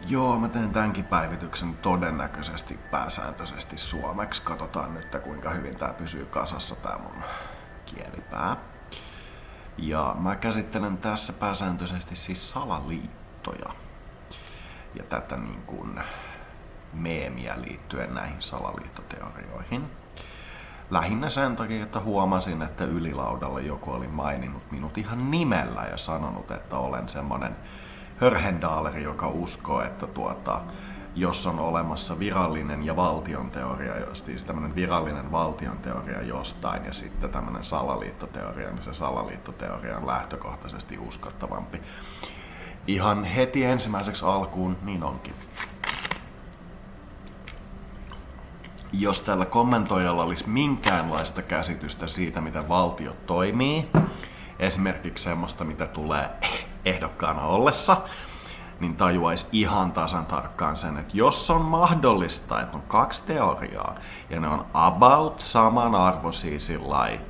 Joo, mä teen tämänkin päivityksen todennäköisesti pääsääntöisesti suomeksi. Katsotaan nyt, kuinka hyvin tää pysyy kasassa tää mun kielipää. Ja mä käsittelen tässä pääsääntöisesti siis salaliittoja. Ja tätä niin kuin meemiä liittyen näihin salaliittoteorioihin. Lähinnä sen takia, että huomasin, että ylilaudalla joku oli maininnut minut ihan nimellä ja sanonut, että olen semmonen hörhendaaleri, joka uskoo, että jos on olemassa virallinen ja valtion teoria, siis tämmöinen virallinen valtion teoria jostain ja sitten tämmöinen salaliittoteoria, niin se salaliittoteoria on lähtökohtaisesti uskottavampi. Ihan heti ensimmäiseksi alkuun niin onkin. Jos tällä kommentoijalla olisi minkäänlaista käsitystä siitä, miten valtio toimii, esimerkiksi semmoista, mitä tulee ehdokkaana ollessa, niin tajuaisi ihan tasan tarkkaan sen, että jos on mahdollista, että on kaksi teoriaa ja ne on about samanarvoisia sillai,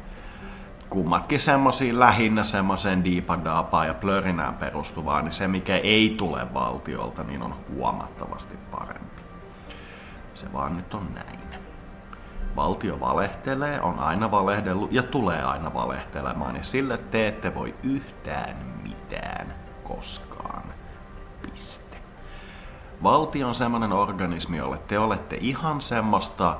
kummatkin semmosia lähinnä semmoiseen diipadaapaan ja plörinään perustuvaa, niin se mikä ei tule valtiolta, niin on huomattavasti parempi. Se vaan nyt on näin. Valtio valehtelee, on aina valehdellut ja tulee aina valehtelemaan ja sille te ette voi yhtään mitään koskaan. Piste. Valtio on semmoinen organismi, jolle te olette ihan semmoista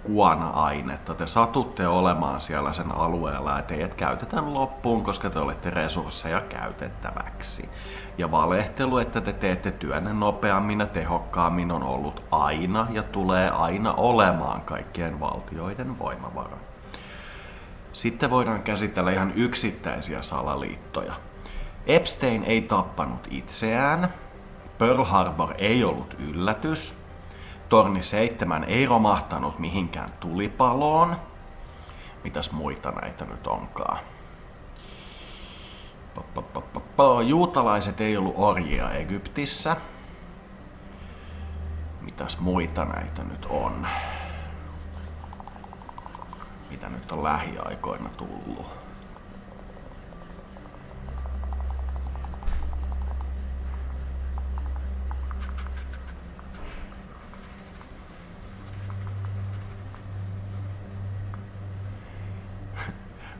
kuona-ainetta. Te satutte olemaan siellä sen alueella ja teidät käytetään loppuun, koska te olette resursseja käytettäväksi. Ja valehtelu, että te teette työnne nopeammin ja tehokkaammin on ollut aina ja tulee aina olemaan kaikkien valtioiden voimavara. Sitten voidaan käsitellä ihan yksittäisiä salaliittoja. Epstein ei tappanut itseään, Pearl Harbor ei ollut yllätys, Torni 7 ei romahtanut mihinkään tulipaloon. Mitäs muita näitä nyt onkaan? Juutalaiset ei ollut orjia Egyptissä. Mitäs muita näitä nyt on? Mitä nyt on lähiaikoina tullut?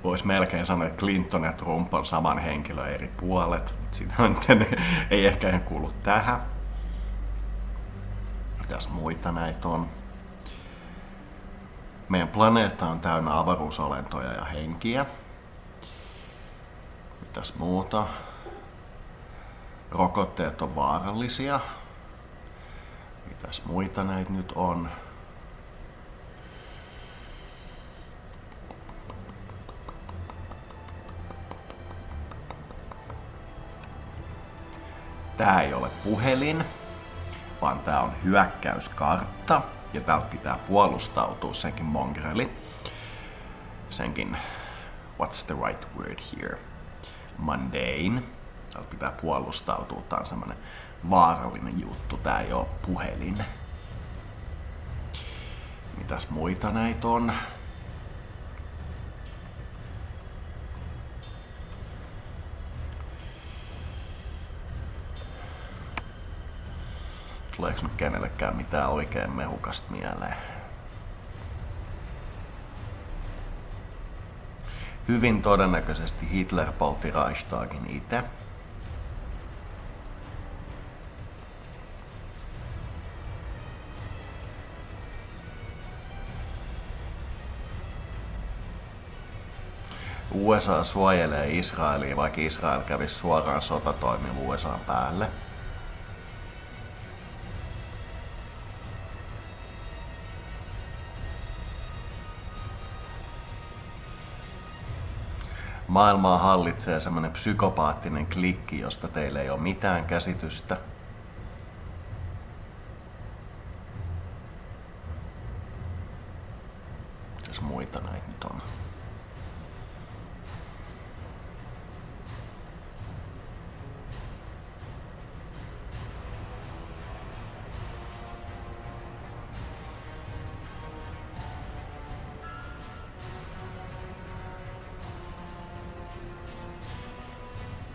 Voisi melkein sanoa, että Clinton ja Trump on saman henkilön eri puolet. Sitä ei ehkä ihan kuulu tähän. Mitäs muita näitä on? Meidän planeetta on täynnä avaruusolentoja ja henkiä. Mitäs muuta? Rokotteet on vaarallisia. Mitäs muita näitä nyt on? Tää ei ole puhelin, vaan tää on hyökkäyskartta ja täältä pitää puolustautua senkin mongreli. Senkin, what's the right word here? Mundane. Täältä pitää puolustautua, tää on semmonen vaarallinen juttu, tää ei oo puhelin. Mitäs muita näitä on? Tuleeko nyt kenellekään mitään oikein mehukasta mieleen? Hyvin todennäköisesti Hitler poltti Reichstagin itse. USA suojelee Israelia, vaikka Israel kävisi suoraan sotatoimiin USA:n päälle. Maailmaa hallitsee semmoinen psykopaattinen klikki, josta teillä ei ole mitään käsitystä. Mitäs muita näitä nyt on?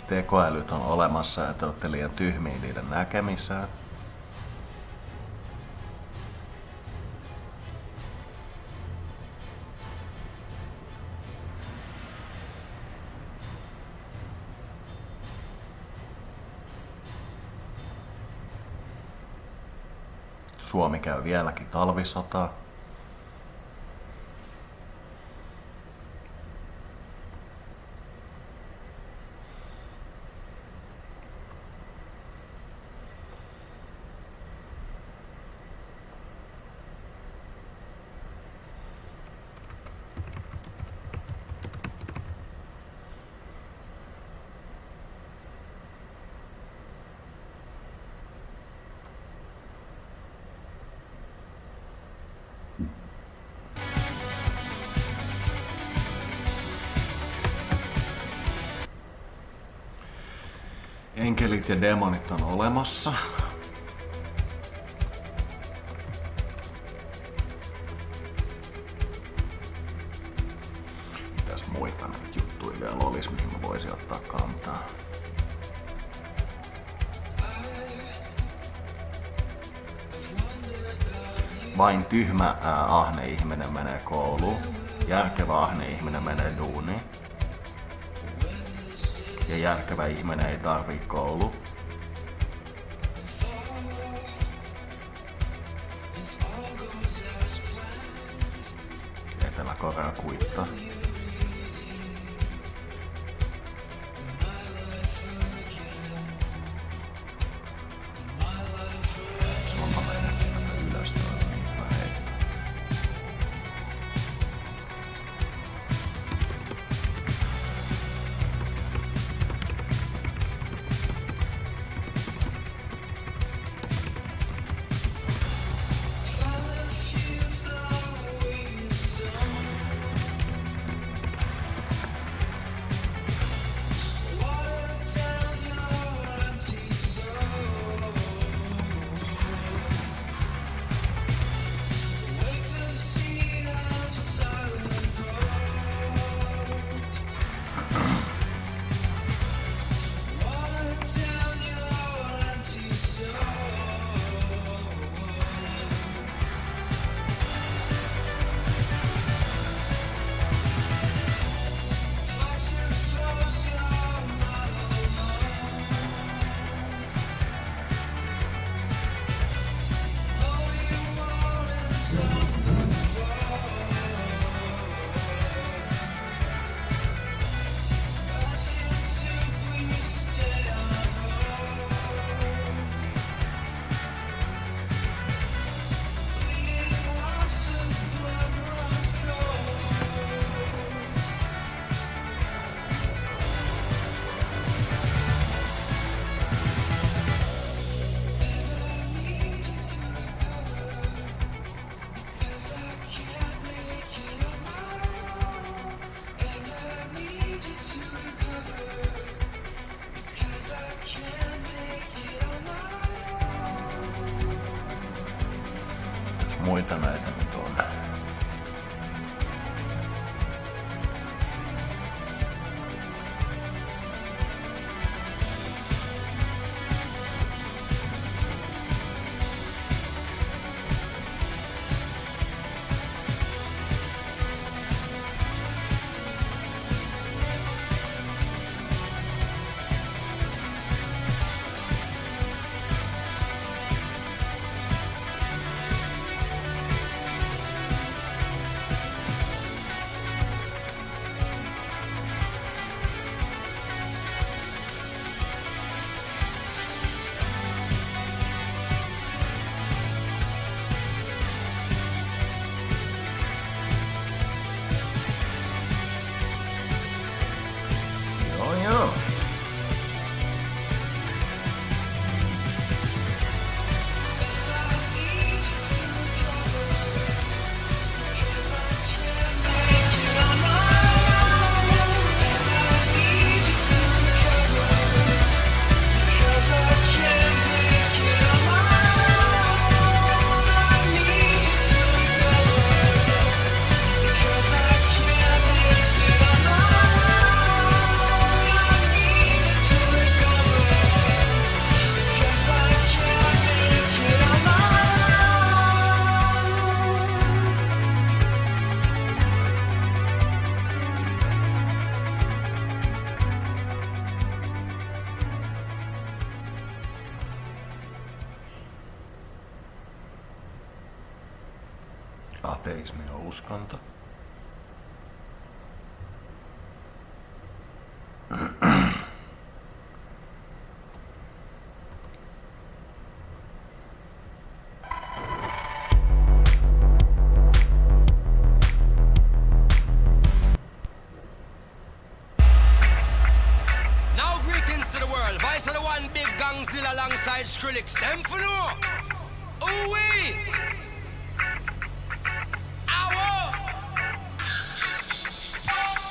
Tekoälyt on olemassa ja te olette liian tyhmiä niiden näkemiseen. Suomi käy vieläkin talvisotaa. Enkelit ja demonit on olemassa. Mitäs muita näitä juttuja vielä olisi, mihin mä voisin ottaa kantaa? Vain tyhmä ahne ihminen menee kouluun. Järkevä ahne ihminen menee duuniin. Ja järkevä ihminen ei tarvii koulu. Etelä-Korea kuittaa. Muita näitä nyt on. Ateismi on uskonto. Skrillex, them for no. Ooh-wee.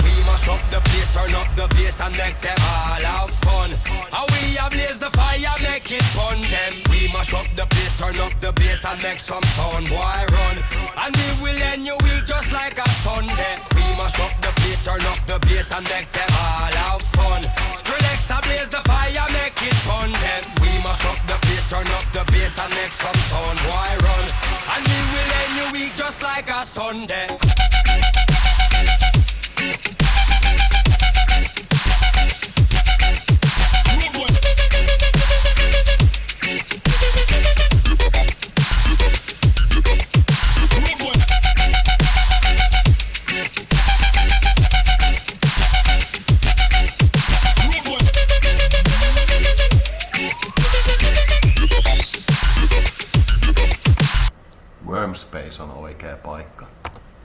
We must up the place, turn up the bass and make them all have fun. How we ablaze the fire, make it fun them. We must up the place, turn up the bass and make some sound, boy run. And we will end your week just like a Sunday. We must up the place, turn up the bass and make them all have fun. Skrillex ablaze the fire, make it fun them. We must up the place, turn up the bass and make some sound, boy run. And we will end your week just like a Sunday. Space on oikea paikka.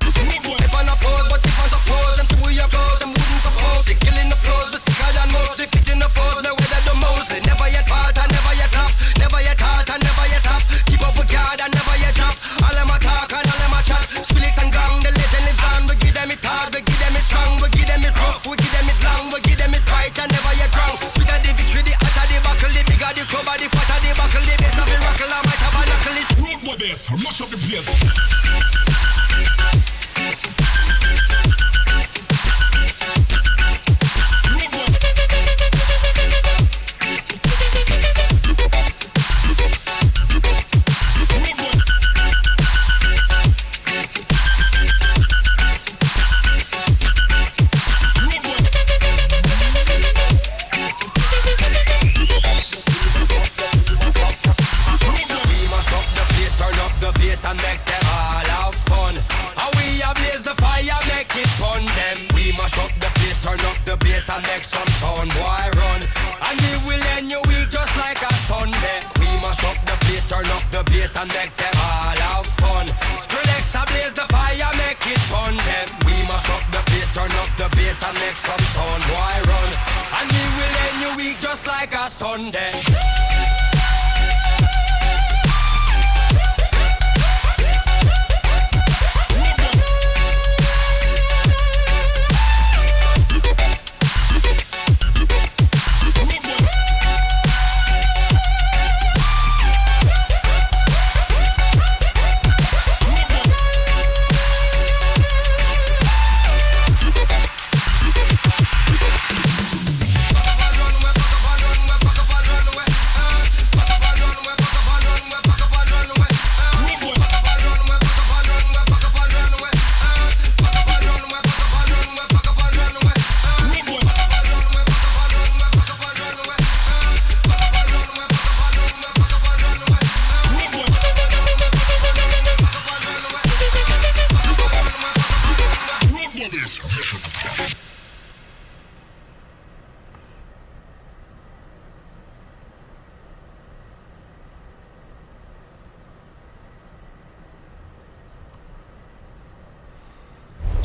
If I'm not pose, but if I'm suppose, them see we applause, them wouldn't suppose. They killing the flows, but sicker than most. They fitting the foes, they weather the most. They never yet part and never yet flop. Never yet halt and never yet stop. Keep up with God and never yet drop. All them attack and all them a chat. Skrillex and gang, the legend lives on. We give them it hard, we give them it strong. We give them it rough, we give them it long. We give them it right and never yet wrong. Sweeter the victory, the hotter the buckle. The bigger the club, the fatter the buckle. The bass of the rockle, I might have a knuckle. It's road with this, mash up the place. and make them all have fun. Skrillex ablaze the fire, make it fun them. We must up the place, turn up the bass and make some sound. Boy run, and we will end your week just like a Sunday.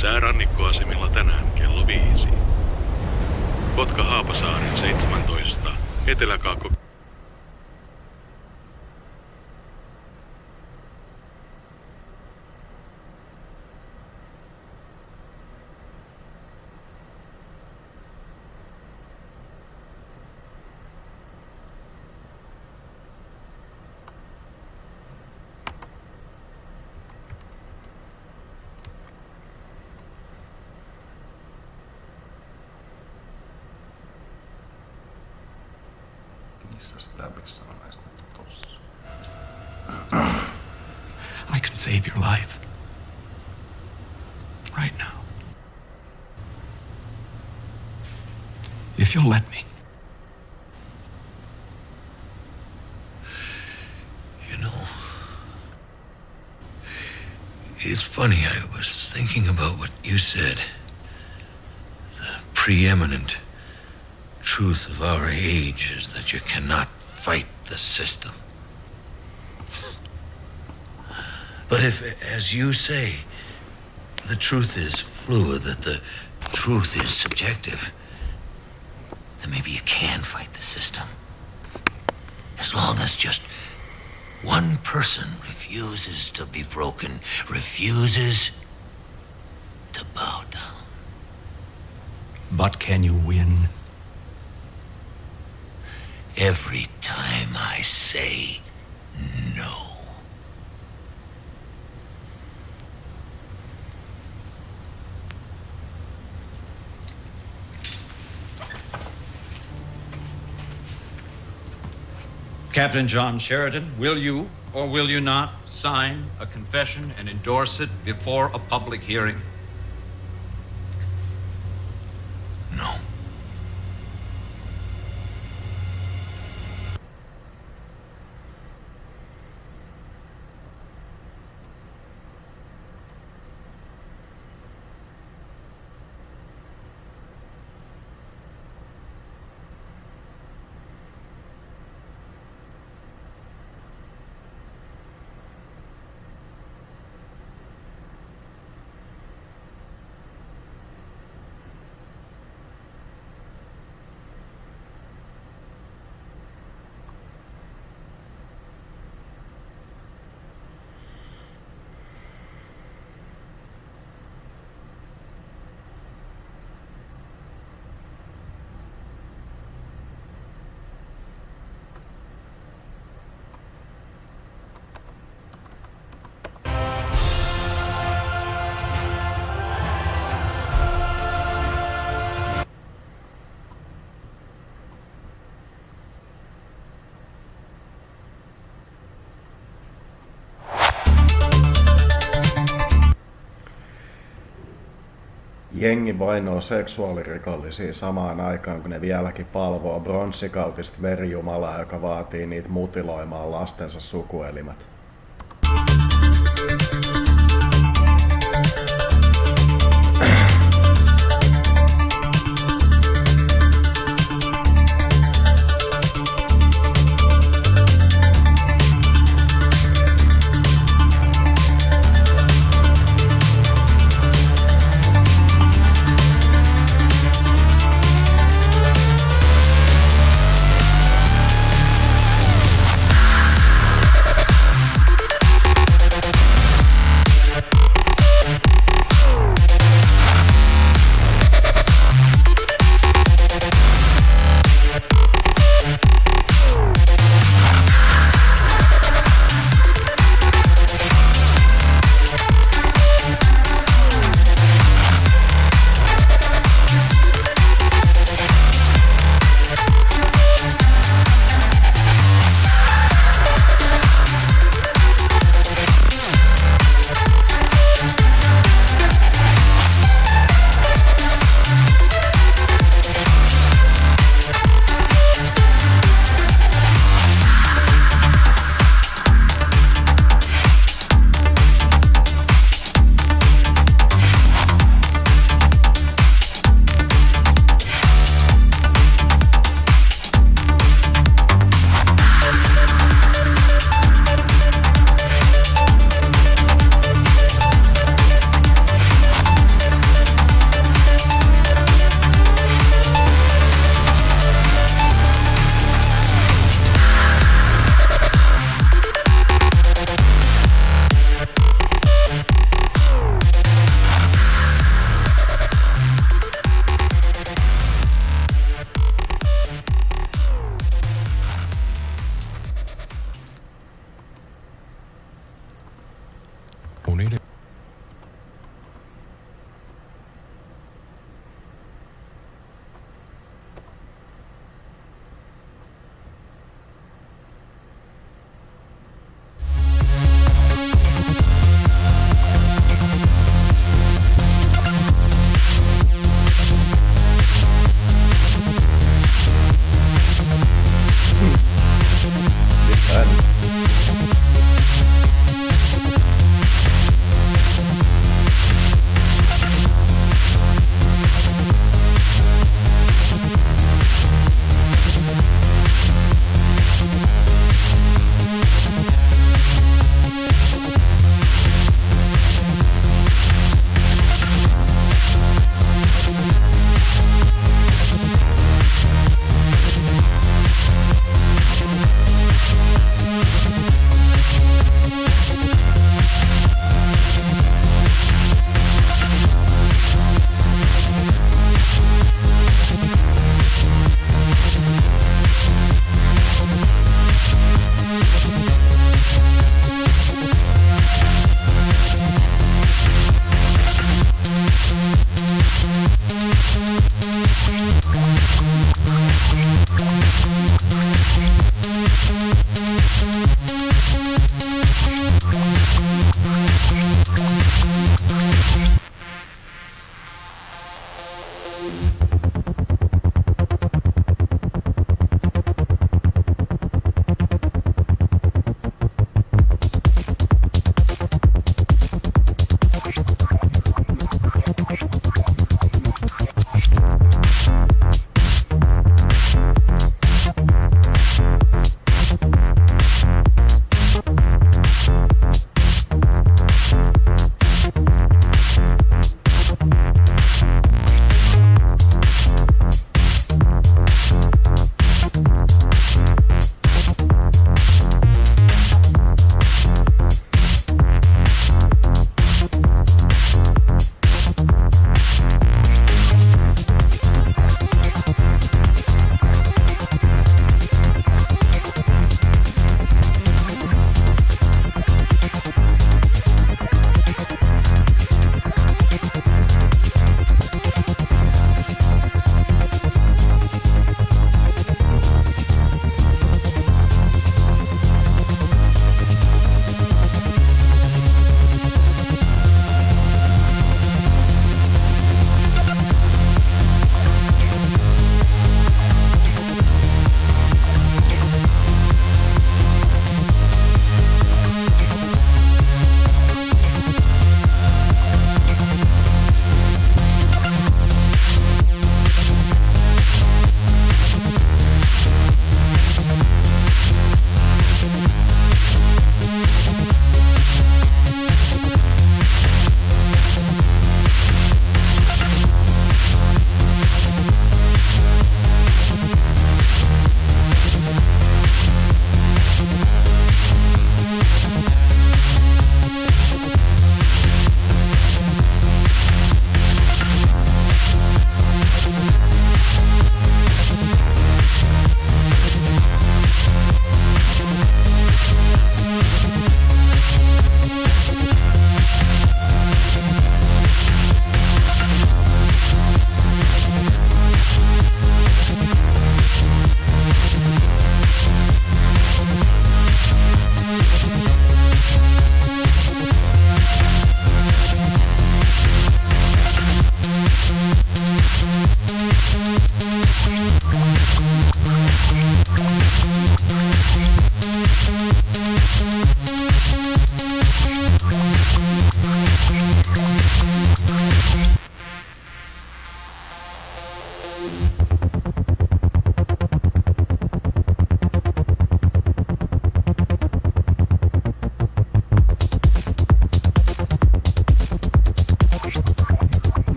Säärannikkoasemilla tänään kello 5. Kotka-Haapasaaren 17. Etelä-Kaakko. I can save your life. Right now. If you'll let me. You know, It's funny, I was thinking about what you said. The preeminent truth of our age is that you cannot fight the system. But if, as you say, the truth is fluid, that the truth is subjective, then maybe you can fight the system. As long as just one person refuses to be broken, refuses to bow down. But can you win? Every time I say no. Captain John Sheridan, will you or will you not sign a confession and endorse it before a public hearing? No. Jengi vainoo seksuaalirikollisia samaan aikaan, kun ne vieläkin palvoo bronssikautista verijumalaa, joka vaatii niitä mutiloimaan lastensa sukuelimet.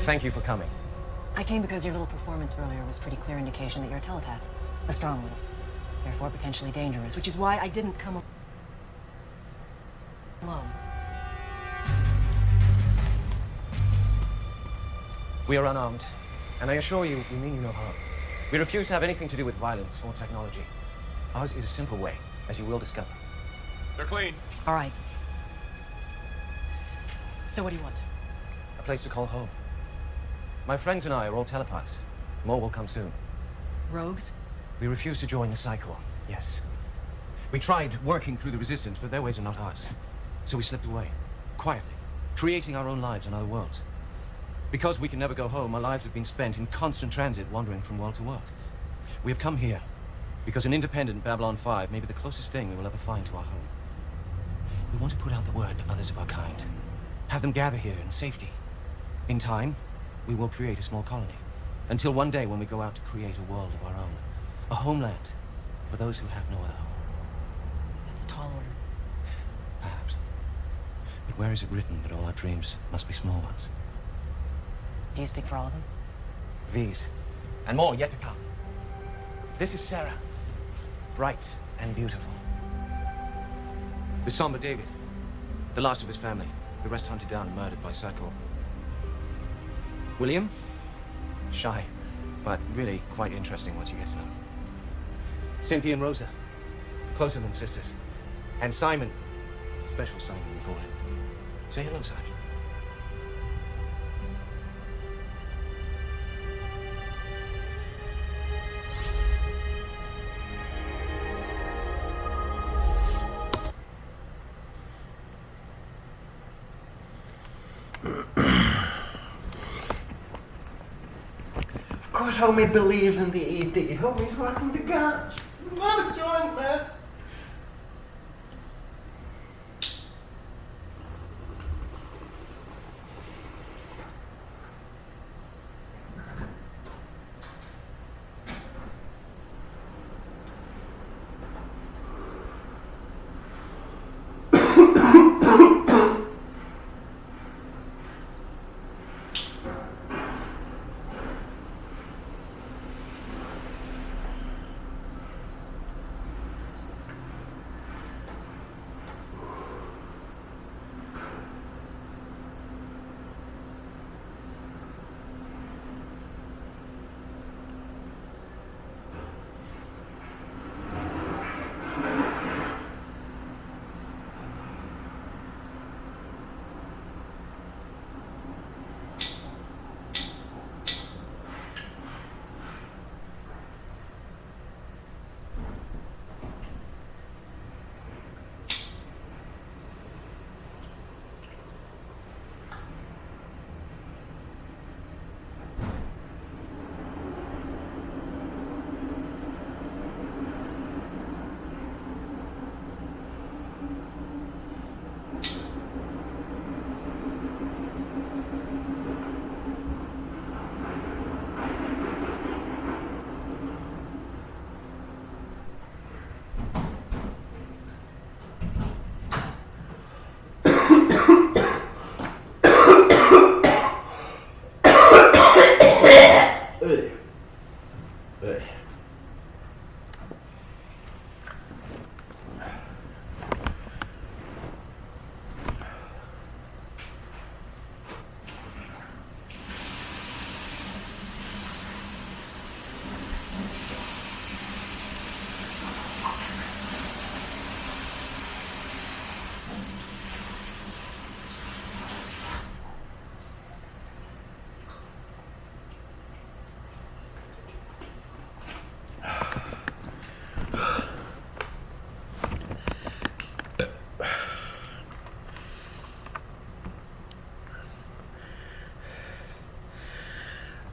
thank you for coming. I came because your little performance earlier was pretty clear indication that you're a telepath. A strong one. Therefore potentially dangerous, which is why I didn't come alone. We are unarmed, and I assure you, we mean you no harm. We refuse to have anything to do with violence or technology. Ours is a simple way, as you will discover. They're clean. All right. So what do you want? A place to call home. My friends and I are all telepaths. More will come soon. Rogues? We refuse to join the cycle, yes. We tried working through the resistance, but their ways are not ours. So we slipped away, quietly, creating our own lives in other worlds. Because we can never go home, our lives have been spent in constant transit, wandering from world to world. We have come here because an independent Babylon 5 may be the closest thing we will ever find to our home. We want to put out the word to others of our kind, have them gather here in safety. In time, we will create a small colony, until one day when we go out to create a world of our own, a homeland for those who have no other home. That's a tall order. Perhaps. But where is it written that all our dreams must be small ones? Do you speak for all of them? These, and more yet to come. This is Sarah, bright and beautiful. The somber David, the last of his family, the rest hunted down and murdered by Psycho. William, shy, but really quite interesting once you get to know him. Cynthia and Rosa, closer than sisters. And Simon, special Simon we call him. Say hello, Simon. Of course, homie believes in the ED. Homie's rocking the guns. It's not a joint, man.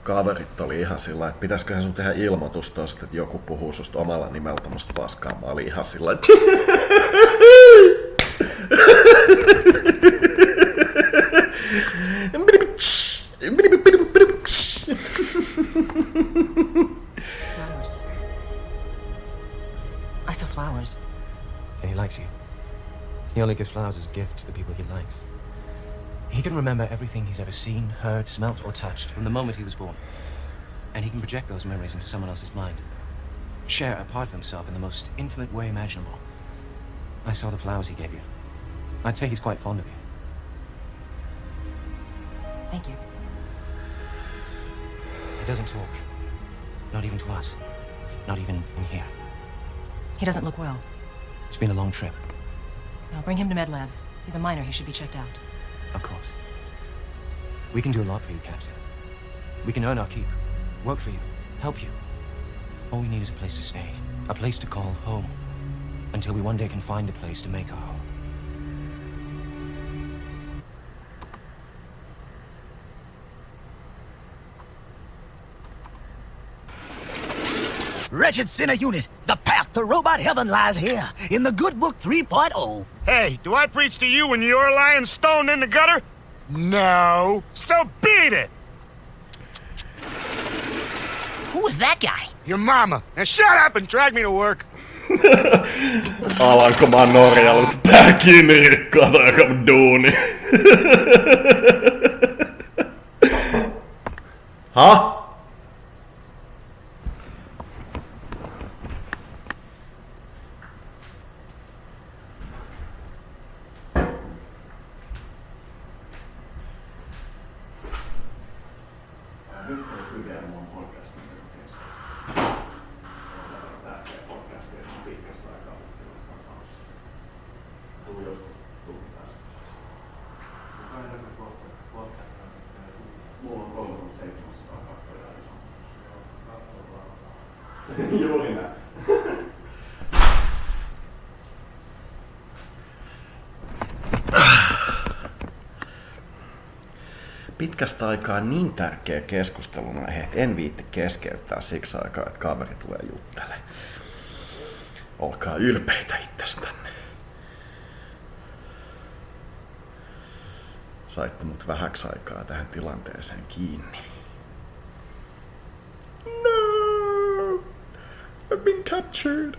Kaverit oli ihan sillä, että pitäisiköhän sun tehdä ilmoitus tosta, että joku puhuu susta omalla nimellä tommoista paskaa. Mä olin ihan sillä, että Flowers. I saw flowers. And he likes you. He only gives flowers as gifts to the people he likes. He can remember everything he's ever seen, heard, smelt, or touched from the moment he was born. And he can project those memories into someone else's mind. Share a part of himself in the most intimate way imaginable. I saw the flowers he gave you. I'd say he's quite fond of you. Thank you. He doesn't talk. Not even to us. Not even in here. He doesn't look well. It's been a long trip. I'll bring him to med lab. He's a minor. He should be checked out. Of course. We can do a lot for you, Captain. We can earn our keep. Work for you. Help you. All we need is a place to stay. A place to call home. Until we one day can find a place to make our home. Wretched Sinner Unit, the path to robot heaven lies here, in the Good Book 3.0. Hey, do I preach to you when you're lying stoned in the gutter? No. So beat it! Who was that guy? Your mama. Now shut up and drag me to work. Alanko mä oon Norjalla, mutta pää kiinni rikkoa tai joka duuni. Ha? Juuri näin. Pitkästä aikaa niin tärkeä keskustelun aihe, että en viitti keskeyttää siksi aikaa, että kaveri tulee juttelemaan. Olkaa ylpeitä itsestänne. Saitte mut vähäksi aikaa tähän tilanteeseen kiinni. No! I've been captured.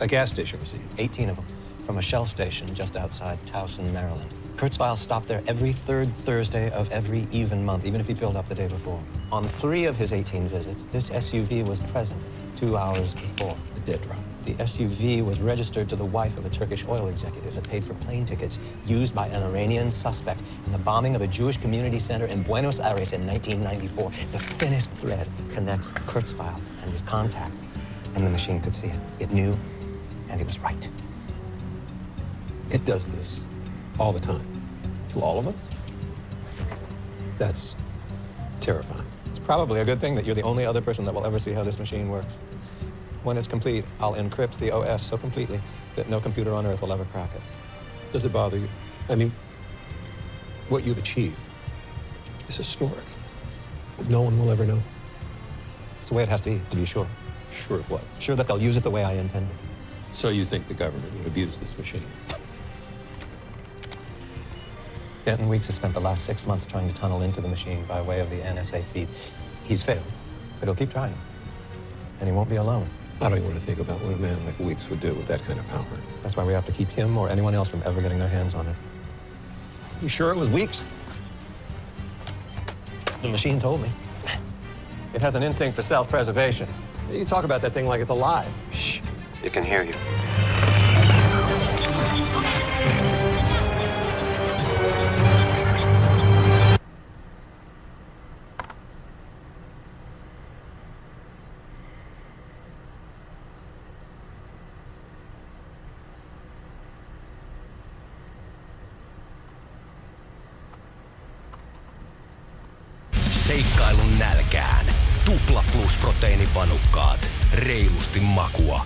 A gas station receipt, 18 of them, from a Shell station just outside Towson, Maryland. Kurzweil stopped there every third Thursday of every even month, even if he filled up the day before. On 3 of his 18 visits, this SUV was present 2 hours before. The dead drop. The SUV was registered to the wife of a Turkish oil executive that paid for plane tickets used by an Iranian suspect in the bombing of a Jewish community center in Buenos Aires in 1994. The thinnest thread connects Kurzweil and his contact, and the machine could see it. It knew, and it was right. It does this all the time. To all of us? That's terrifying. It's probably a good thing that you're the only other person that will ever see how this machine works. When it's complete, I'll encrypt the OS so completely that no computer on Earth will ever crack it. Does it bother you? I mean, what you've achieved is historic. No one will ever know. It's the way it has to be sure. Sure of what? Sure that they'll use it the way I intended. So you think the government would abuse this machine? Denton Weeks has spent the last 6 months trying to tunnel into the machine by way of the NSA feed. He's failed, but he'll keep trying. And he won't be alone. I don't even want to think about what a man like Weeks would do with that kind of power. That's why we have to keep him or anyone else from ever getting their hands on it. You sure it was Weeks? The machine told me. It has an instinct for self-preservation. You talk about that thing like it's alive. Shh. It can hear you. Seikkailun nälkään. Tupla plus proteiinipanukkaat. Reilusti makua.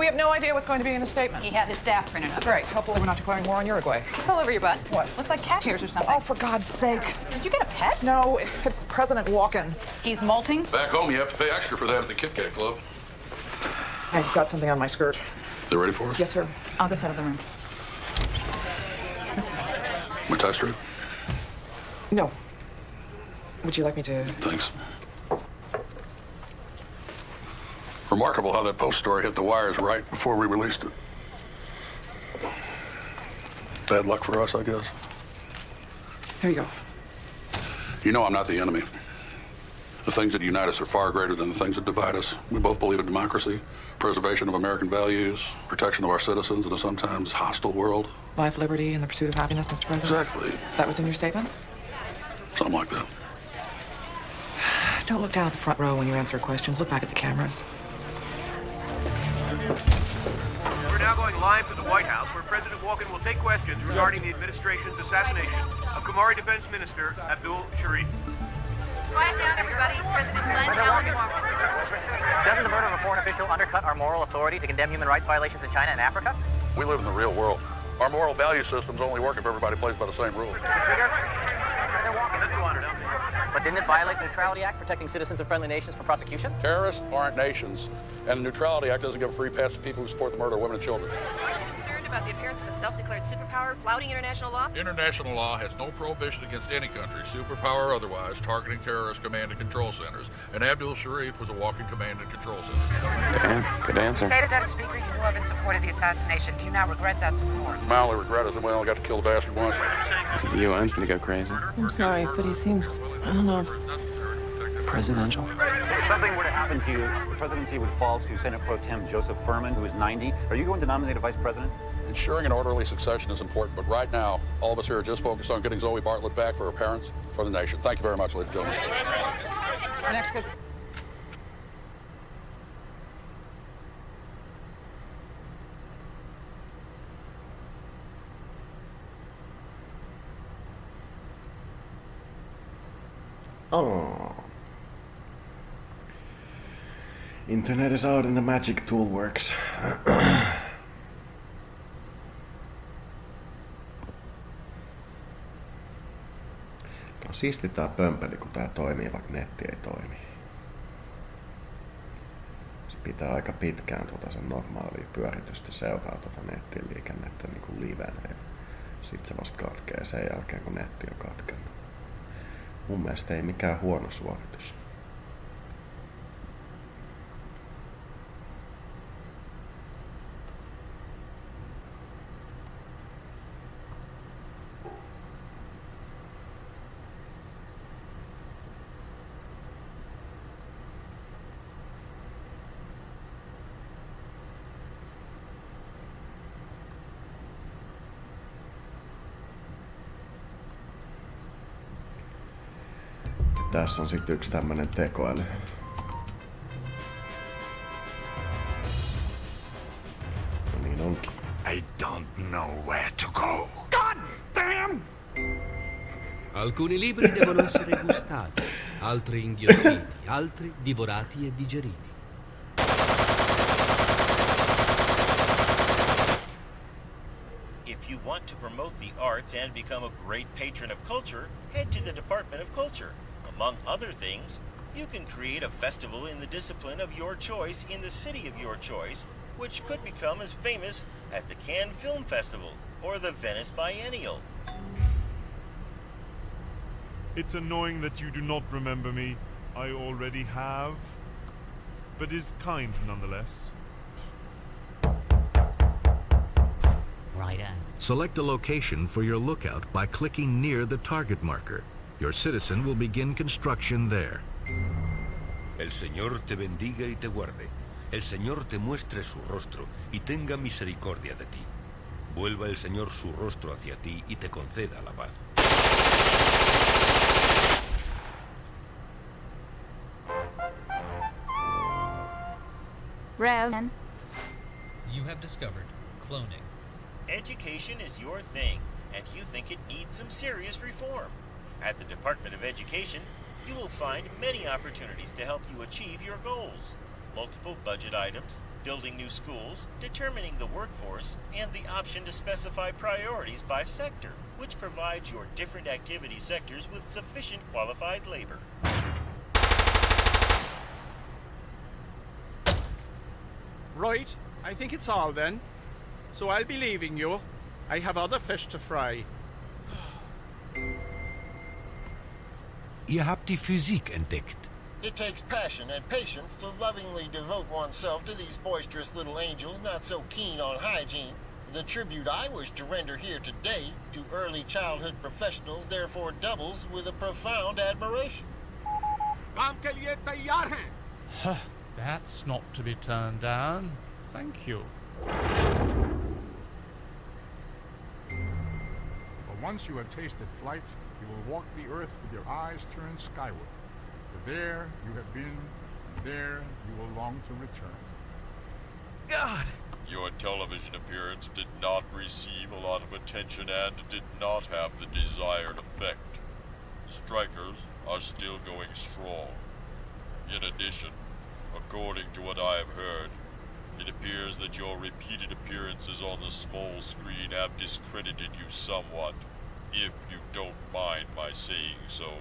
we have no idea what's going to be in the statement. He had his staff printed up. Great. Hopefully we're not declaring war on Uruguay. It's all over your butt. What? Looks like cat hairs or something. Oh, for God's sake. Did you get a pet? No, it's President Walken. He's molting? Back home, you have to pay extra for that at the Kit Kat Club. I've got something on my skirt. They ready for us? Yes, sir. I'll go out of the room. We test it? No. Would you like me to? Thanks. Remarkable how that Post story hit the wires right before we released it. Bad luck for us, I guess. There you go. You know I'm not the enemy. The things that unite us are far greater than the things that divide us. We both believe in democracy, preservation of American values, protection of our citizens in a sometimes hostile world. Life, liberty, and the pursuit of happiness, Mr. President? Exactly. That was in your statement? Something like that. Don't look down at the front row when you answer questions. Look back at the cameras. We're now going live to the White House, where President Walken will take questions regarding the administration's assassination of Qamari Defense Minister Abdul Sharif. Quiet down, everybody. President Glenn Allen. Doesn't the murder of a foreign official undercut our moral authority to condemn human rights violations in China and Africa? We live in the real world. Our moral value system's only work if everybody plays by the same rules. But didn't it violate the Neutrality Act, protecting citizens of friendly nations from prosecution? Terrorists aren't nations, and the Neutrality Act doesn't give a free pass to people who support the murder of women and children. Aren't you concerned about the appearance of a self-declared superpower flouting international law? International law has no prohibition against any country, superpower or otherwise, targeting terrorist command and control centers. And Abdul Sharif was a walking command and control center. Good answer. You stated that as Speaker you have in support of the assassination. Do you now regret that support? My only regret is that we only got to kill the bastard once. The UN's gonna go crazy. I'm sorry, but he seems, I don't know, presidential. If something were to happen to you, the presidency would fall to Senate Pro Tem Joseph Furman, who is 90. Are you going to nominate a vice president? Ensuring an orderly succession is important, but right now, all of us here are just focused on getting Zoe Bartlett back for her parents, for the nation. Thank you very much, ladies and gentlemen. Our next good. Oh. Internet is out and the magic tool works. On siisti tää pömpeli, kun tää toimii, vaikka netti ei toimi. Se pitää aika pitkään sen normaalia pyöritystä seuraa nettiliikennettä niin kuin livenä. Sitten se vasta katkee sen jälkeen, kun netti on katkennut. Mun mielestä ei mikään huono suoritus. Tässä on sitten yksi tämmönen tekoäly. No niin onkin. I don't know where to go. God damn! Alcuni libri devono essere gustati, altri inghiottiti, altri divorati e digeriti. If you want to promote the arts and become a great patron of culture, head to the Department of Culture. Among other things, you can create a festival in the discipline of your choice in the city of your choice, which could become as famous as the Cannes Film Festival or the Venice Biennial. It's annoying that you do not remember me. I already have. But is kind nonetheless. Right on. Select a location for your lookout by clicking near the target marker. Your citizen will begin construction there. El Señor te bendiga y te guarde. El Señor te muestre su rostro y tenga misericordia de ti. Vuelva el Señor su rostro hacia ti y te conceda la paz. Rev. You have discovered cloning. Education is your thing, and you think it needs some serious reform. At the Department of Education, you will find many opportunities to help you achieve your goals. Multiple budget items, building new schools, determining the workforce, and the option to specify priorities by sector, which provides your different activity sectors with sufficient qualified labor. Right, I think it's all then. So I'll be leaving you. I have other fish to fry. Ihr habt die Physik entdeckt. It takes passion and patience to lovingly devote oneself to these boisterous little angels not so keen on hygiene. The tribute I wish to render here today to early childhood professionals therefore doubles with a profound admiration. That's not to be turned down. Thank you. But once you have tasted flight, you will walk the earth with your eyes turned skyward. For there you have been, and there you will long to return. God! Your television appearance did not receive a lot of attention and did not have the desired effect. The strikers are still going strong. In addition, according to what I have heard, it appears that your repeated appearances on the small screen have discredited you somewhat, if you don't mind my saying so.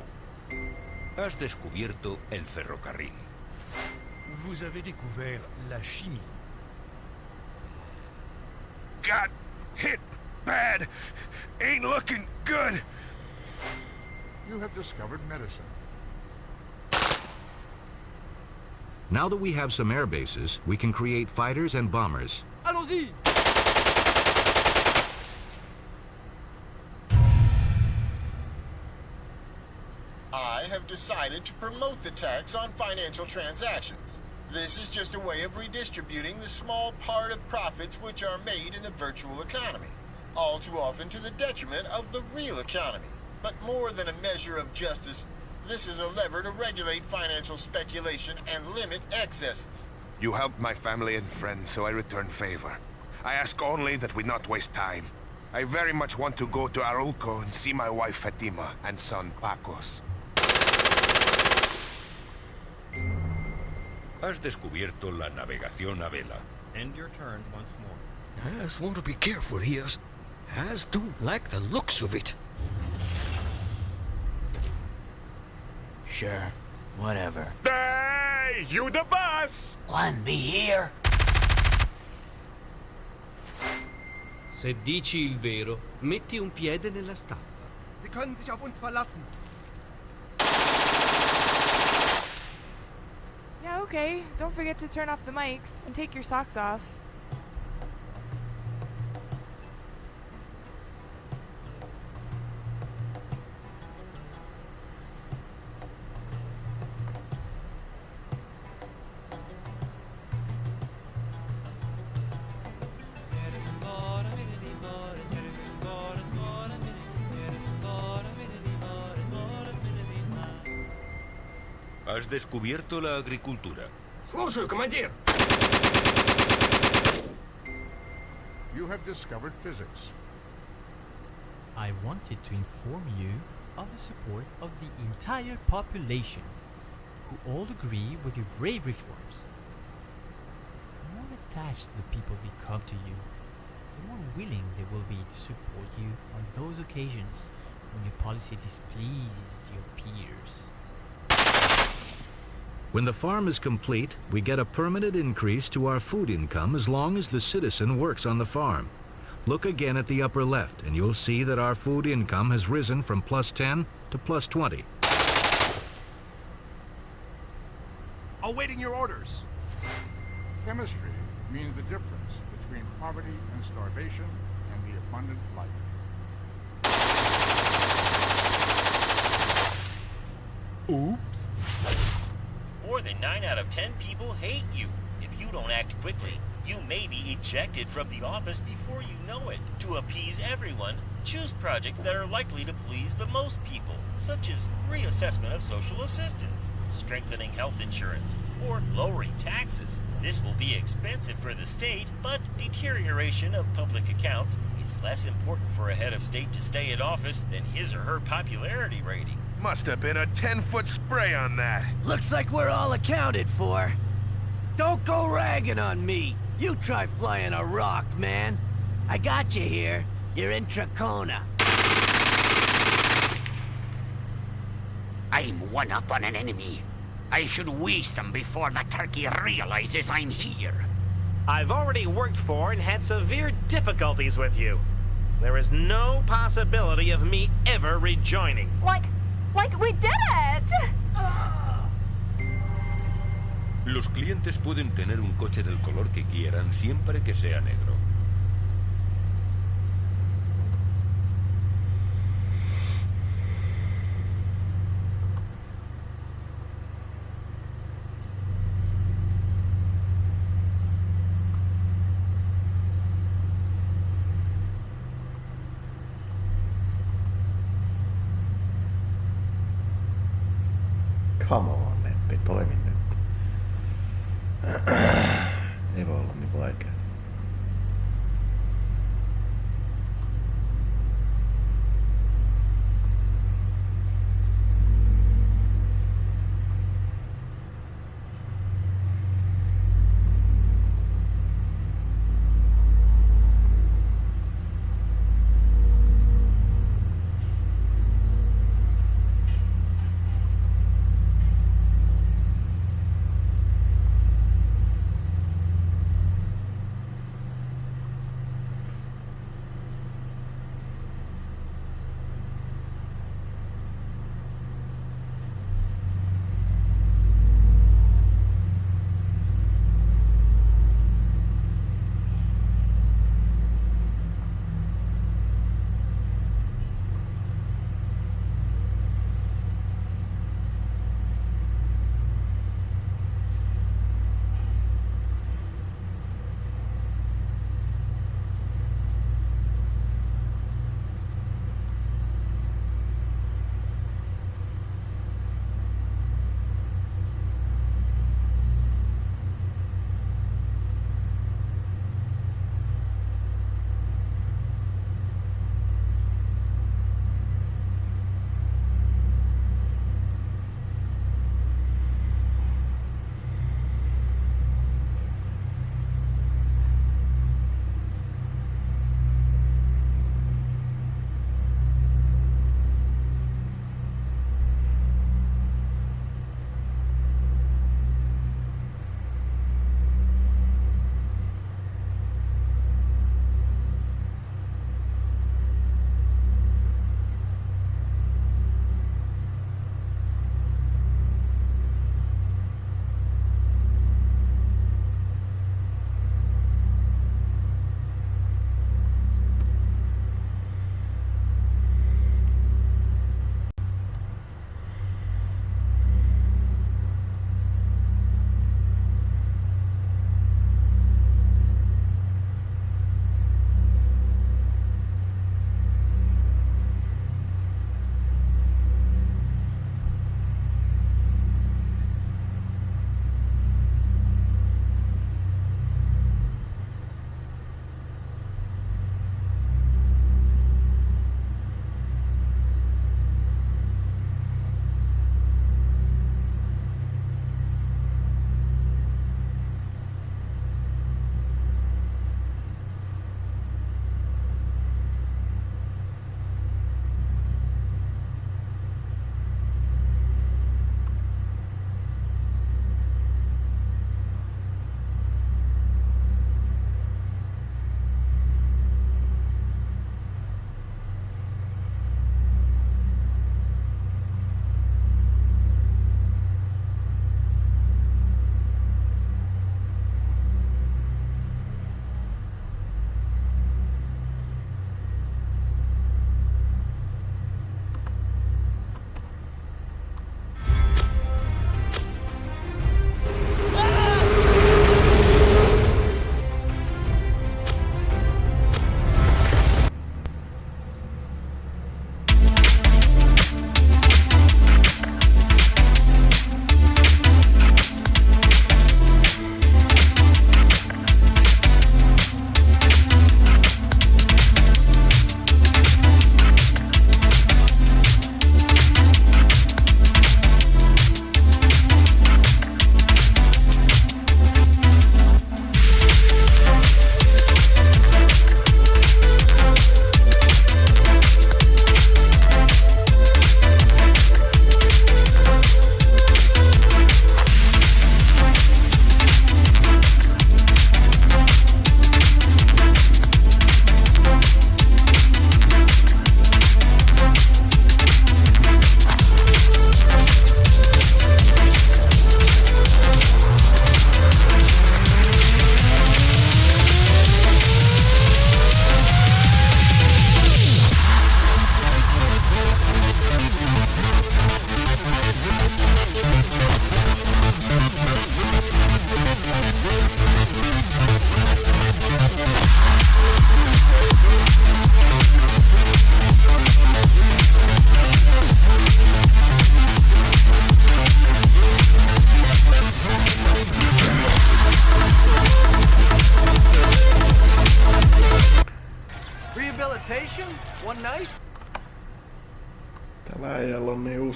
Has descubierto el ferrocarril. Vous avez découvert la chimie. Got hit bad. Ain't looking good. You have discovered medicine. Now that we have some air bases, we can create fighters and bombers. Allons-y! I have decided to promote the tax on financial transactions. This is just a way of redistributing the small part of profits which are made in the virtual economy, all too often to the detriment of the real economy. But more than a measure of justice, this is a lever to regulate financial speculation and limit excesses. You helped my family and friends, so I return favor. I ask only that we not waste time. I very much want to go to Arulco and see my wife Fatima and son Pacos. Has descubierto la navegación a vela. End your turn once more. I just want to be careful here. I just don't like the looks of it. Sure, whatever. Hey, you the boss! Juan, be here. Se dici il vero, metti un piede nella staffa. Sie können sich auf uns verlassen. Yeah, okay. Don't forget to turn off the mics and take your socks off. Has descubierto la agricultura. Слушаю, командир! You have discovered physics. I wanted to inform you of the support of the entire population, who all agree with your brave reforms. The more attached the people become to you, the more willing they will be to support you on those occasions when your policy displeases your peers. When the farm is complete, we get a permanent increase to our food income as long as the citizen works on the farm. Look again at the upper left, and you'll see that our food income has risen from +10 to +20. Awaiting your orders. Chemistry means the difference between poverty and starvation and the abundant life. Oops. More than 9 out of 10 people hate you. If you don't act quickly, you may be ejected from the office before you know it. To appease everyone, choose projects that are likely to please the most people, such as reassessment of social assistance, strengthening health insurance, or lowering taxes. This will be expensive for the state, but deterioration of public accounts is less important for a head of state to stay in office than his or her popularity rating. Must have been a 10-foot spray on that. Looks like we're all accounted for. Don't go ragging on me. You try flying a rock, man. I got you here. You're in Trachona. I'm one up on an enemy. I should waste them before the turkey realizes I'm here. I've already worked for and had severe difficulties with you. There is no possibility of me ever rejoining. Like we did it! Los clientes pueden tener un coche del color que quieran siempre que sea negro. Come on, netti, toimi nyt. Ei voi olla niin vaikea.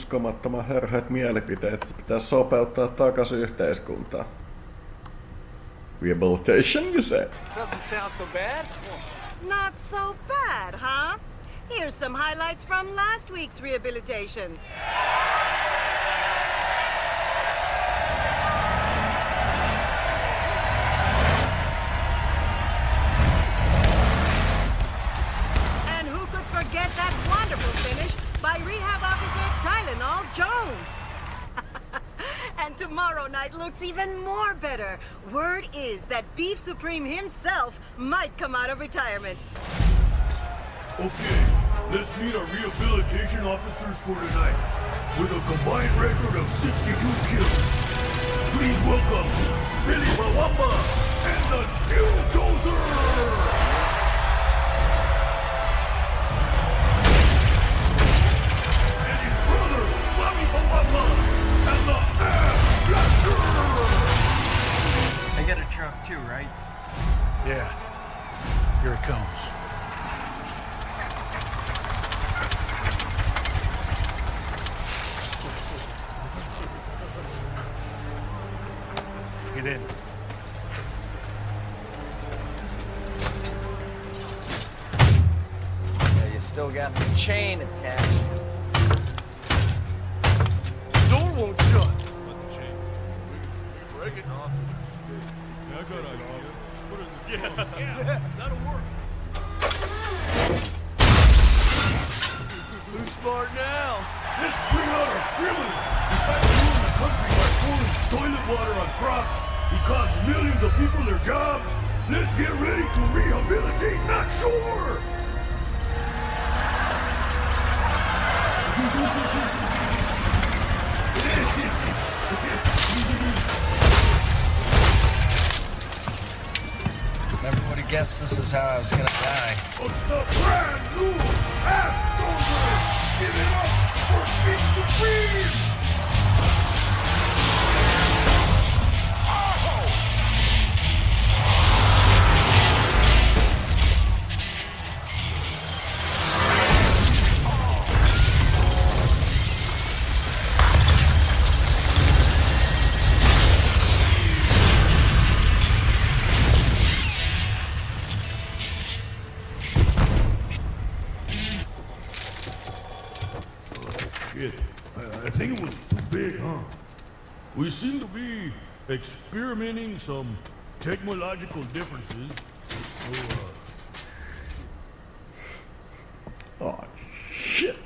uskomattoman hörhöt mielipiteet, että pitäisi sopeuttaa takaisin yhteiskuntaan. Rehabilitation, you said. Doesn't sound so bad. Not so bad, huh? Here's some highlights from last week's rehabilitation. And who could forget that wonderful finish by Rehab Officer Tylenol Jones? And tomorrow night looks even more better. Word is that Beef Supreme himself might come out of retirement. Okay, let's meet our rehabilitation officers for tonight. With a combined record of 62 kills. Please welcome Billy Mwamba and the Dildozer! And his brother, Bobby Mwamba, and the Ass Blaster! I got a truck too, right? Yeah. Here it comes. Get in. Yeah, you still got the chain attached. Door won't shut. With the chain. We break it off. Yeah, good idea. Put it in the trunk. Yeah, that'll work. Who's smart now? Let's bring out our criminal. He tried to ruin the country by pouring toilet water on crops. He cost millions of people their jobs. Let's get ready to rehabilitate, not sure. Never would have guessed this is how I was gonna die. The brand new Ass Dozer! Give it up for Beef Supreme! Shit, I think it was too big, huh? We seem to be experimenting some technological differences. So, Oh, shit.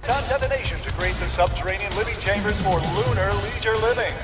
On detonation to create the subterranean living chambers for lunar leisure living.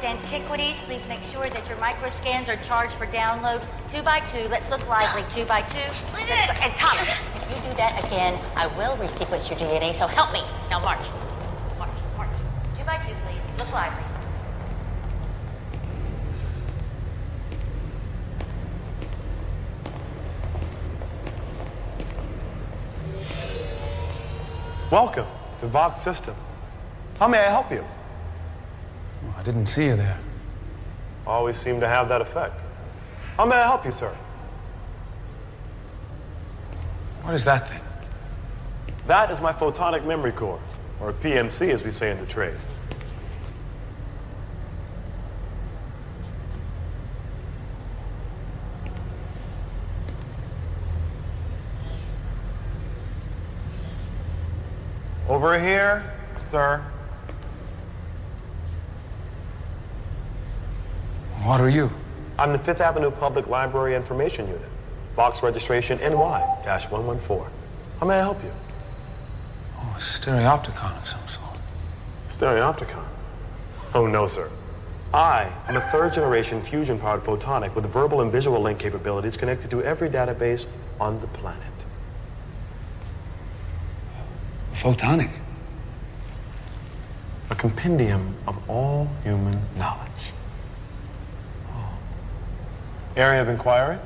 Antiquities, please make sure that your microscans are charged for download. 2x2, let's look lively. 2x2. And Thomas, if you do that again, I will resequence your DNA, so help me. Now march. March, march. 2x2, please. Look lively. Welcome to Vox System. How may I help you? I didn't see you there. always seem to have that effect. How may I help you, sir? What is that thing? That is my photonic memory core, or PMC as we say in the trade. Over here, sir. What are you? I'm the Fifth Avenue Public Library Information Unit. Box registration NY-114. How may I help you? Oh, a stereopticon of some sort. Stereopticon? Oh, no, sir. I am a third-generation fusion-powered photonic with verbal and visual link capabilities connected to every database on the planet. Photonic? A compendium of all human knowledge. Oh. Area of inquiry?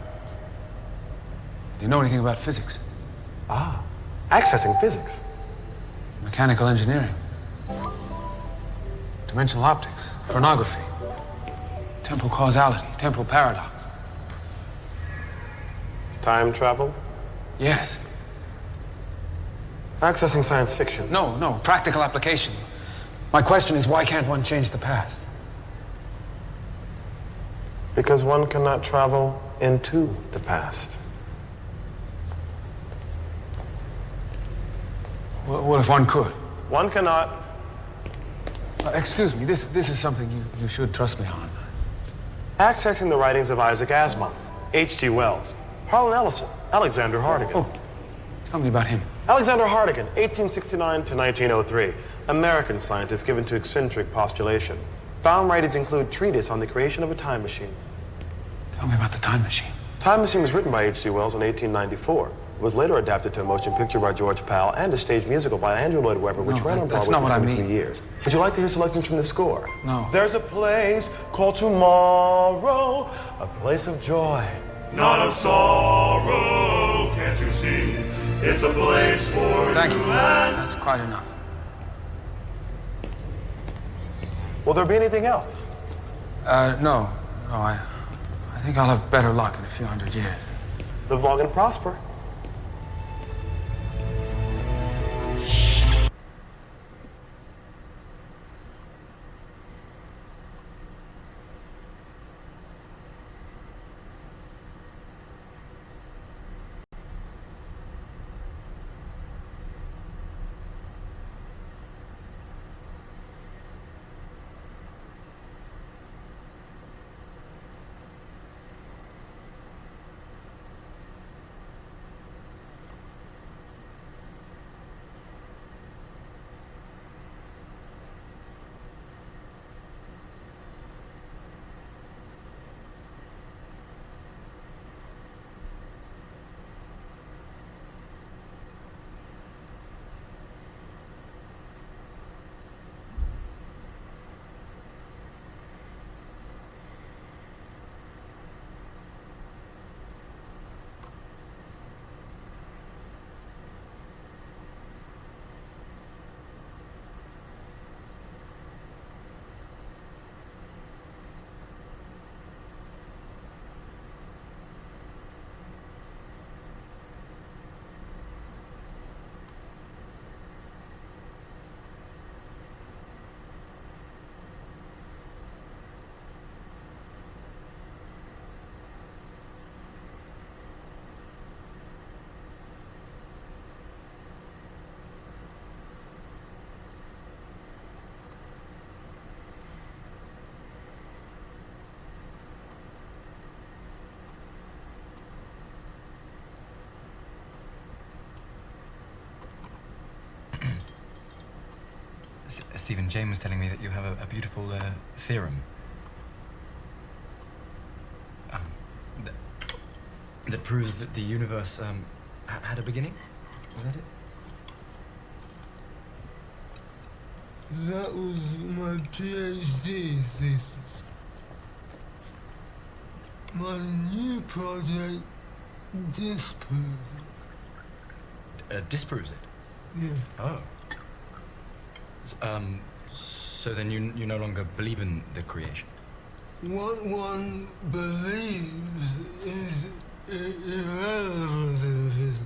Do you know anything about physics? Ah, accessing physics. Mechanical engineering. Dimensional optics. Chronography. Temporal causality. Temporal paradox. Time travel? Yes. Accessing science fiction? No. Practical application. My question is, why can't one change the past? Because one cannot travel into the past. What if one could? One cannot. Excuse me, this is something you should trust me on. Accessing the writings of Isaac Asimov, H.G. Wells, Harlan Ellison, Alexander Hardigan. Oh, tell me about him. Alexander Hardigan, 1869 to 1903. American scientist given to eccentric postulation. Found writings include treatise on the creation of a time machine. Tell me about the time machine. Time Machine was written by H.G. Wells in 1894. It was later adapted to a motion picture by George Powell and a stage musical by Andrew Lloyd Webber, which ran on Broadway for 23 years. Would you like to hear selections from the score? No. There's a place called tomorrow, a place of joy. Not of sorrow, can't you see? It's a place for Thank you. and... That's quite enough. Will there be anything else? No. I think I'll have better luck in a few hundred years. Live long and prosper. Stephen, Jane was telling me that you have a beautiful theorem. That proves that the universe had a beginning? Was that it? That was my PhD thesis. My new project disproves it. Disproves it? Yeah. Oh. So then you no longer believe in the creation? what one believes is irrelevant in physics.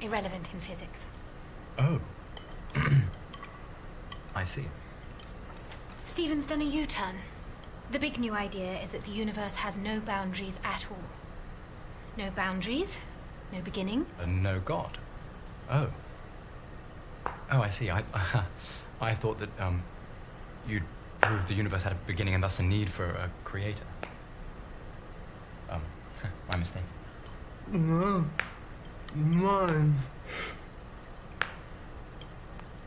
Irrelevant in physics. Oh. I see. Stephen's done a U-turn. The big new idea is that the universe has no boundaries at all. No boundaries, no beginning. No God. Oh. Oh, I see. I thought that, you'd proved the universe had a beginning and thus a need for a creator. My mistake. No, mine.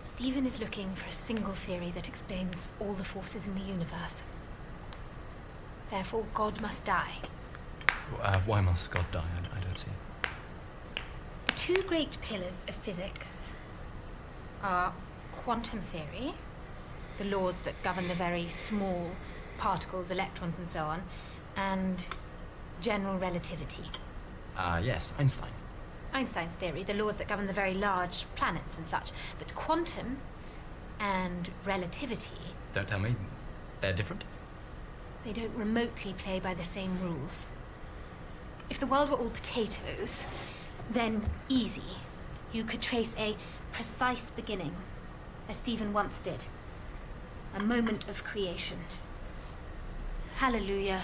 Stephen is looking for a single theory that explains all the forces in the universe. Therefore, God must die. Why must God die? I don't see. The two great pillars of physics are quantum theory, the laws that govern the very small particles, electrons, and so on, and general relativity. Yes, Einstein. Einstein's theory, the laws that govern the very large planets and such. But quantum and relativity... Don't tell me. They're different? They don't remotely play by the same rules. If the world were all potatoes, then easy. You could trace a precise beginning, as Stephen once did. A moment of creation. Hallelujah.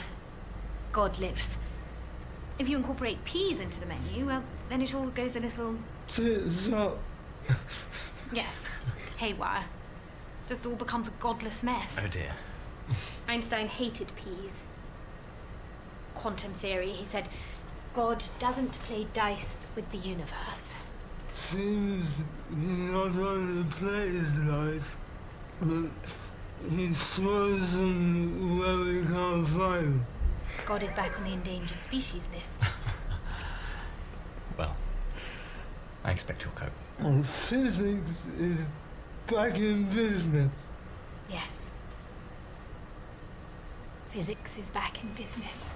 God lives. If you incorporate peas into the menu, well, then it all goes a little... Yes, haywire. Just all becomes a godless mess. Oh dear. Einstein hated peas. Quantum theory, he said, God doesn't play dice with the universe. Seems he not only plays life, but he throws them where we can't find them. God is back on the endangered species list. Well, I expect you'll cope. And physics is back in business. Yes. Physics is back in business.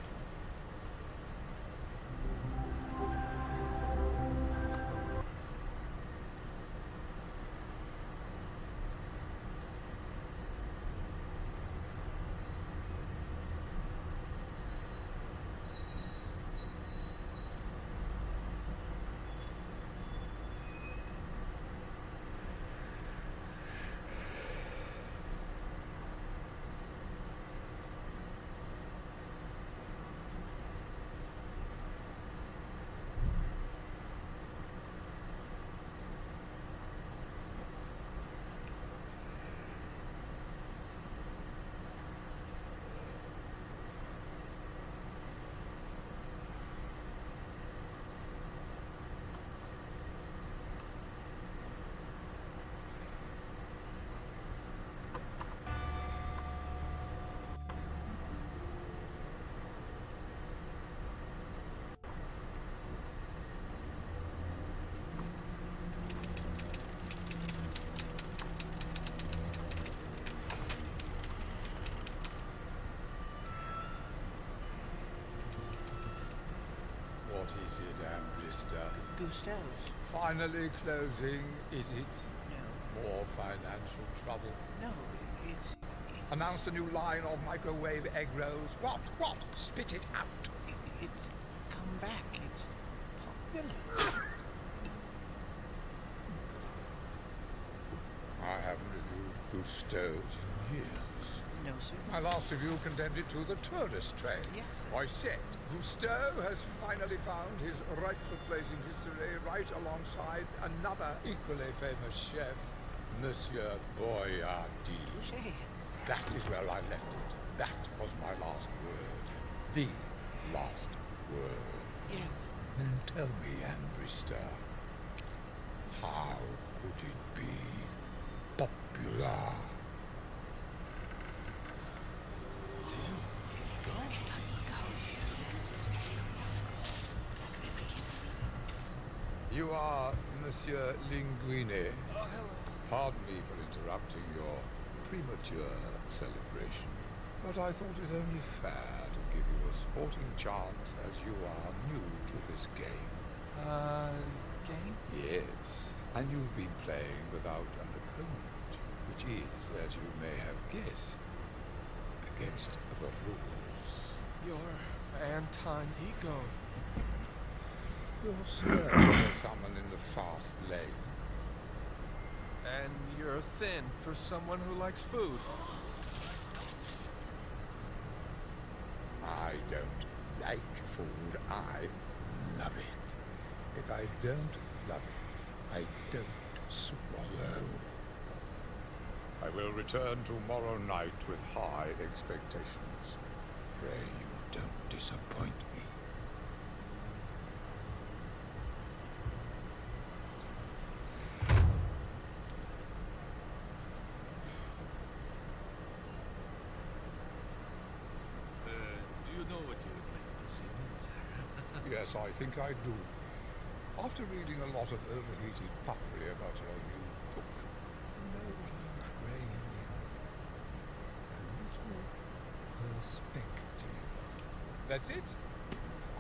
What is it, Ambrister? Gustav's. Finally closing, is it? No. More financial trouble? No, it's... Announced a new line of microwave egg rolls. What? Spit it out. It's come back. It's popular. I haven't reviewed Gustav's in years. No, sir. My last review condemned it to the tourist train. Yes, sir. I said Gusteau has finally found his rightful place in history right alongside another equally famous chef, Monsieur Boyardee. That is where I left it. That was my last word. The last word. Yes. Then tell me, Ambrister, how could it be popular? You are Monsieur Linguine. Pardon me for interrupting your premature celebration, but I thought it only fair to give you a sporting chance as you are new to this game. Game? Yes, and you've been playing without an opponent, which is, as you may have guessed, against the rules. Your Anton ego. You're slow for someone in the fast lane. And you're thin for someone who likes food. I don't like food, I love it. If I don't love it, I don't swallow. I will return tomorrow night with high expectations. Pray you don't disappoint me. Do you know what you would like to see next? Yes, I think I do. After reading a lot of overheated puffery about your new book, you know what I'm craving? A little perspective. That's it.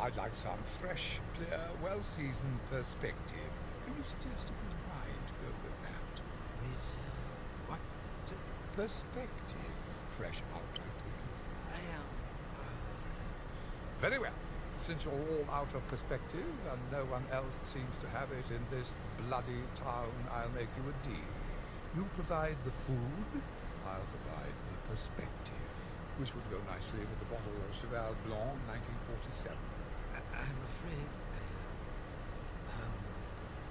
I'd like some fresh, clear, well-seasoned perspective. Can you suggest a good wine to go with that? What? Perspective. Fresh out, I take it. Very well. Since you're all out of perspective and no one else seems to have it in this bloody town, I'll make you a deal. You provide the food, I'll provide the perspective, which would go nicely with the bottle of Cheval Blanc 1947. I'm afraid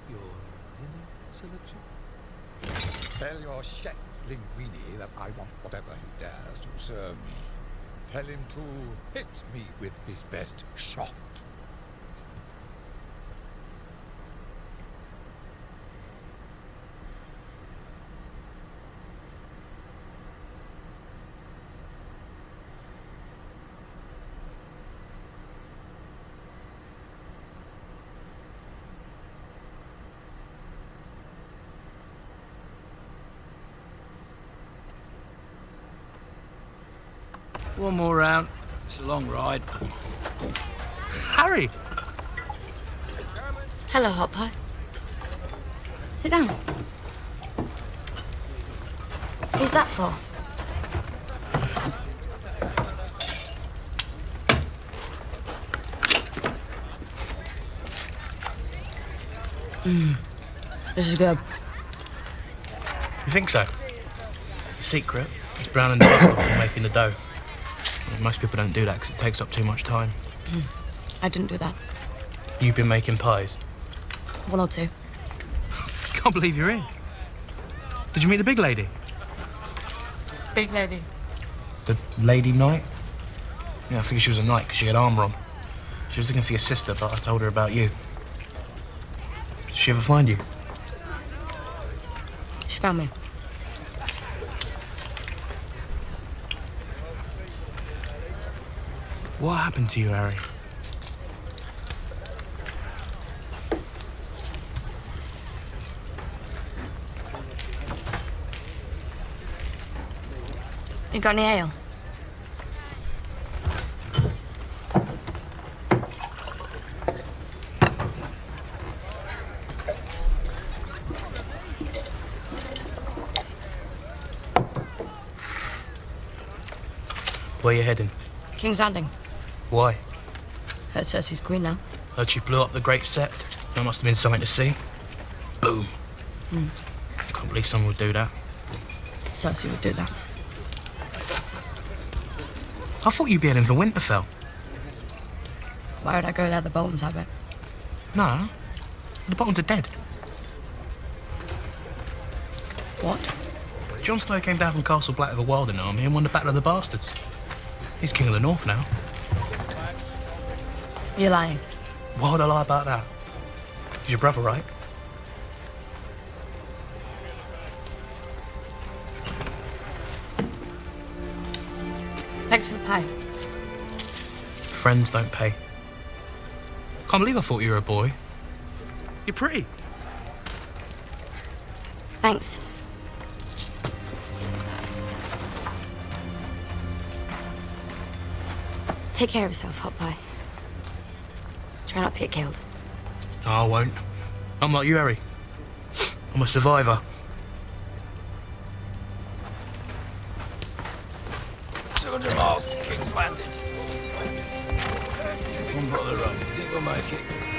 your dinner selection? Tell your chef Linguini that I want whatever he dares to serve me. Tell him to hit me with his best shot. One more round. It's a long ride. Harry! Hello, Hot Pie. Sit down. Who's that for? This is good. You think so? The secret is browning the butter before making the dough. Most people don't do that because it takes up too much time. I didn't do that. You've been making pies. One or two. I can't believe you're here. Did you meet the big lady? Big lady. The lady knight? Yeah, I figured she was a knight because she had armour on. She was looking for your sister, but I told her about you. Did she ever find you? She found me. What happened to you, Harry? You got any ale? Where you heading? King's Landing. Why? Heard Cersei's queen now. Heard she blew up the Great Sept. That must have been something to see. Boom. Can't believe someone would do that. Cersei would do that. I thought you'd be heading for Winterfell. Why would I go there? The Boltons have it. No. The Boltons are dead. What? Jon Snow came down from Castle Black with a Wilding army and won the Battle of the Bastards. He's King of the North now. You're lying. Why would I lie about that? He's your brother, right? Thanks for the pie. Friends don't pay. Can't believe I thought you were a boy. You're pretty. Thanks. Take care of yourself, Hot Pie. Try not to get killed. No, I won't. I'm like you, Harry. I'm a survivor. $200 miles to King's Landing. One bottle of rum. You think we'll make it?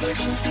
Away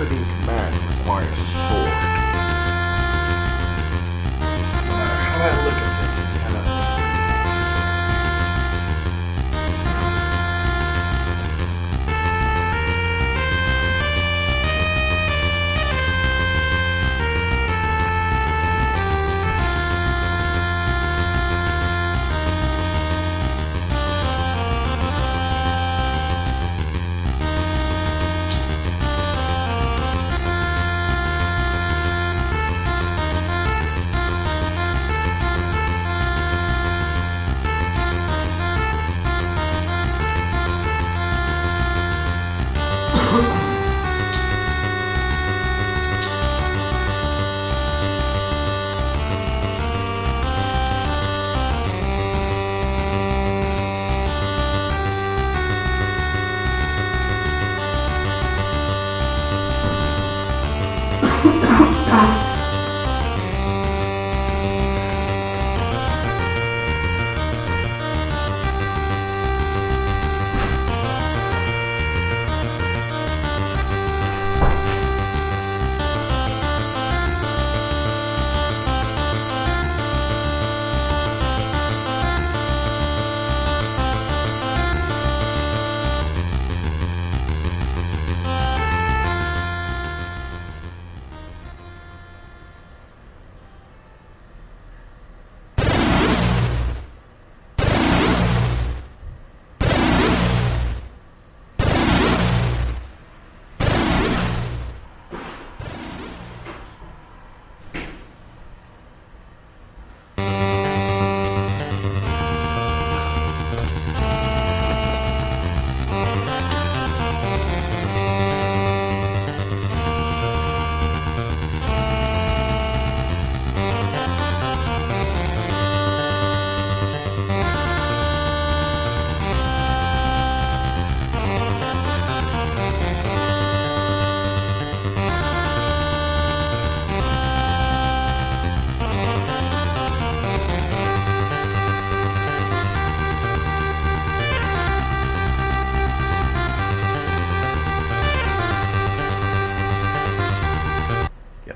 third in command requires a sword. No matter how I look at this, it kind of...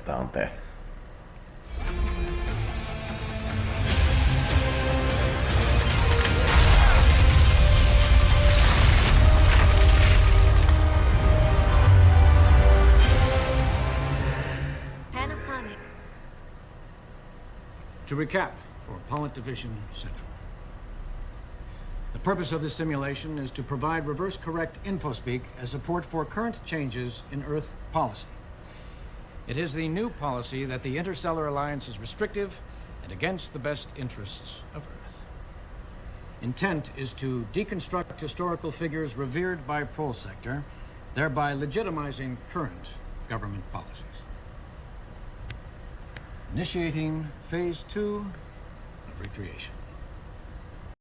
On te. Panasonic. To recap for Pollitt Division Central. The purpose of this simulation is to provide reverse-correct infospeak as support for current changes in Earth policy. It is the new policy that the Interstellar Alliance is restrictive and against the best interests of Earth. Intent is to deconstruct historical figures revered by Prol Sector, thereby legitimizing current government policies. Initiating Phase 2 of recreation.